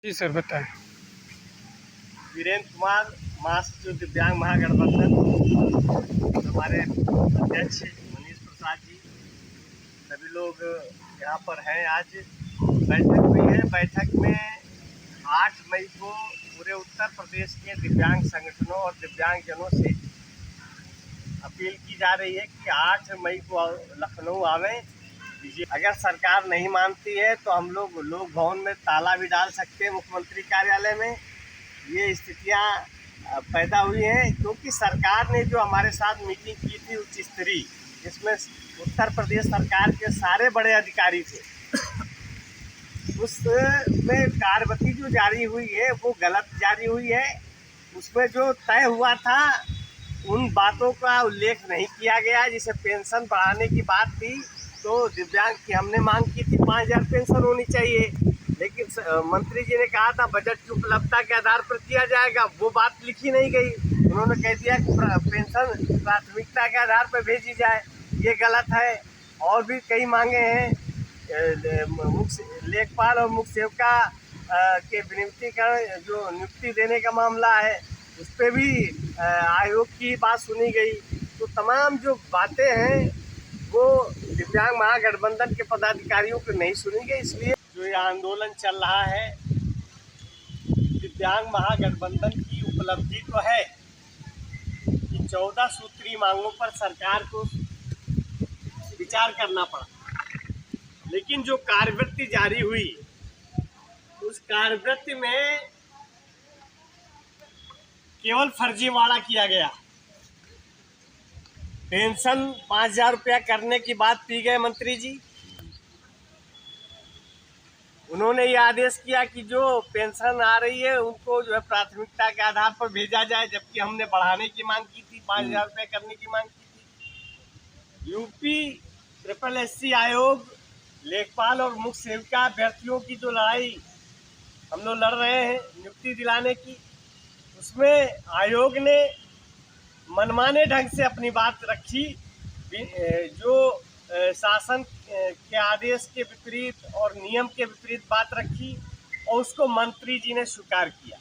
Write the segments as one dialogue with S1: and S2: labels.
S1: जी sir बताएं।
S2: वीरेंद्र कुमार, महासचिव दिव्यांग महागठबंधन, हमारे अध्यक्ष मनीष प्रसाद जी, सभी लोग यहाँ पर हैं। आज बैठक हुई है। बैठक में 8 मई को पूरे उत्तर प्रदेश के दिव्यांग संगठनों और दिव्यांगजनों से अपील की जा रही है कि 8 मई को लखनऊ आवें। अगर सरकार नहीं मानती है तो हम लोग लोक भवन में ताला भी डाल सकते हैं, मुख्यमंत्री कार्यालय में। ये स्थितियां पैदा हुई हैं क्योंकि सरकार ने जो हमारे साथ मीटिंग की थी उच्च स्तरीय, जिसमें उत्तर प्रदेश सरकार के सारे बड़े अधिकारी थे, उसमें कार्यवाही जो जारी हुई है वो गलत जारी हुई है। उसमें जो तय हुआ था उन बातों का उल्लेख नहीं किया गया। जैसे पेंशन बढ़ाने की बात थी तो दिव्यांग की हमने मांग की थी 5,000 पेंशन होनी चाहिए, लेकिन मंत्री जी ने कहा था बजट की उपलब्धता के आधार पर किया जाएगा। वो बात लिखी नहीं गई। उन्होंने कह दिया कि पेंशन प्राथमिकता के आधार पर भेजी जाए। ये गलत है। और भी कई मांगे हैं। लेखपाल और मुख्य सेविका के विनियुक्तिकरण जो नियुक्ति देने का मामला है, उस पर भी आयोग की बात सुनी गई। तो तमाम जो बातें हैं वो दिव्यांग महागठबंधन के पदाधिकारियों को नहीं सुनी गई। इसलिए जो ये आंदोलन चल रहा है, दिव्यांग महागठबंधन की उपलब्धि तो है कि 14 सूत्री मांगों पर सरकार को विचार करना पड़ा, लेकिन जो कार्यवृत्ति जारी हुई उस कार्यवृत्ति में केवल फर्जीवाड़ा किया गया। पेंशन 5,000 रुपया करने की बात पी गए मंत्री जी। उन्होंने ये आदेश किया कि जो पेंशन आ रही है उनको जो है प्राथमिकता के आधार पर भेजा जाए, जबकि हमने बढ़ाने की मांग की थी, 5,000 रुपये करने की मांग की थी। यूपी SSSC आयोग, लेखपाल और मुख्य सेविका अभ्यर्थियों की जो लड़ाई हम लोग लड़ रहे हैं नियुक्ति दिलाने की, उसमें आयोग ने मनमाने ढंग से अपनी बात रखी। जो शासन के आदेश के विपरीत और नियम के विपरीत बात रखी और उसको मंत्री जी ने स्वीकार किया।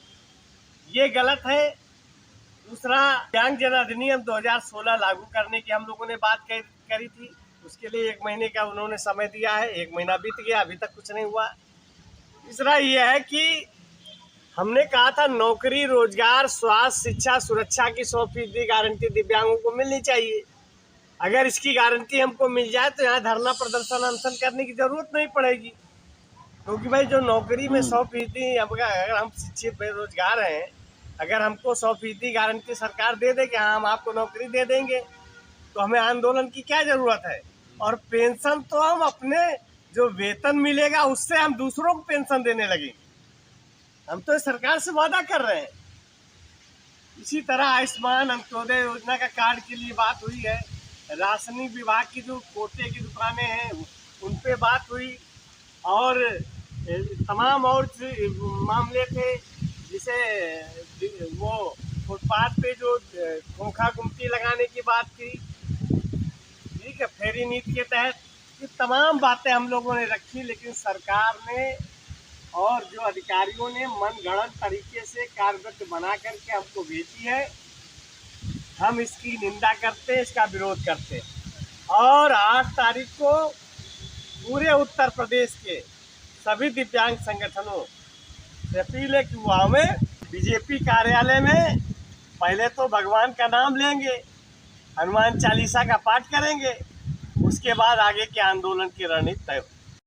S2: ये गलत है। दूसरा, दिव्यांगजन अधिनियम 2016 लागू करने की हम लोगों ने बात करी थी। उसके लिए 1 महीने का उन्होंने समय दिया है। 1 महीना बीत गया, अभी तक कुछ नहीं हुआ। तीसरा ये है कि हमने कहा था नौकरी, रोजगार, स्वास्थ्य, शिक्षा, सुरक्षा की 100% गारंटी दिव्यांगों को मिलनी चाहिए। अगर इसकी गारंटी हमको मिल जाए तो यहाँ धरना प्रदर्शन अनशन करने की जरूरत नहीं पड़ेगी, क्योंकि भाई जो नौकरी में 100%, अगर हम शिक्षित बेरोजगार हैं, अगर हमको 100% गारंटी सरकार दे दे कि हाँ हम आपको नौकरी दे देंगे, तो हमें आंदोलन की क्या जरूरत है। और पेंशन तो हम अपने जो वेतन मिलेगा उससे हम दूसरों को पेंशन देने लगेंगे। हम तो सरकार से वादा कर रहे हैं। इसी तरह आयुष्मान अंत्योदय योजना का कार्ड के लिए बात हुई है। राशनिक विभाग की जो कोटे की दुकानें हैं उन पे बात हुई, और तमाम और मामले थे। जिसे वो फुटपाथ पे जो खोखा गुमटी लगाने की बात की, ठीक है, फेरी नीति के तहत ये तमाम बातें हम लोगों ने रखी, लेकिन सरकार ने और जो अधिकारियों ने मनगढ़ंत तरीके से कार्यवृत्ति बना करके हमको भेजी है। हम इसकी निंदा करते हैं, इसका विरोध करते हैं। और 8 तारीख को पूरे उत्तर प्रदेश के सभी दिव्यांग संगठनों से अपील है कि वो हमें बीजेपी कार्यालय में पहले तो भगवान का नाम लेंगे, हनुमान चालीसा का पाठ करेंगे, उसके बाद आगे के आंदोलन की रणनीति तय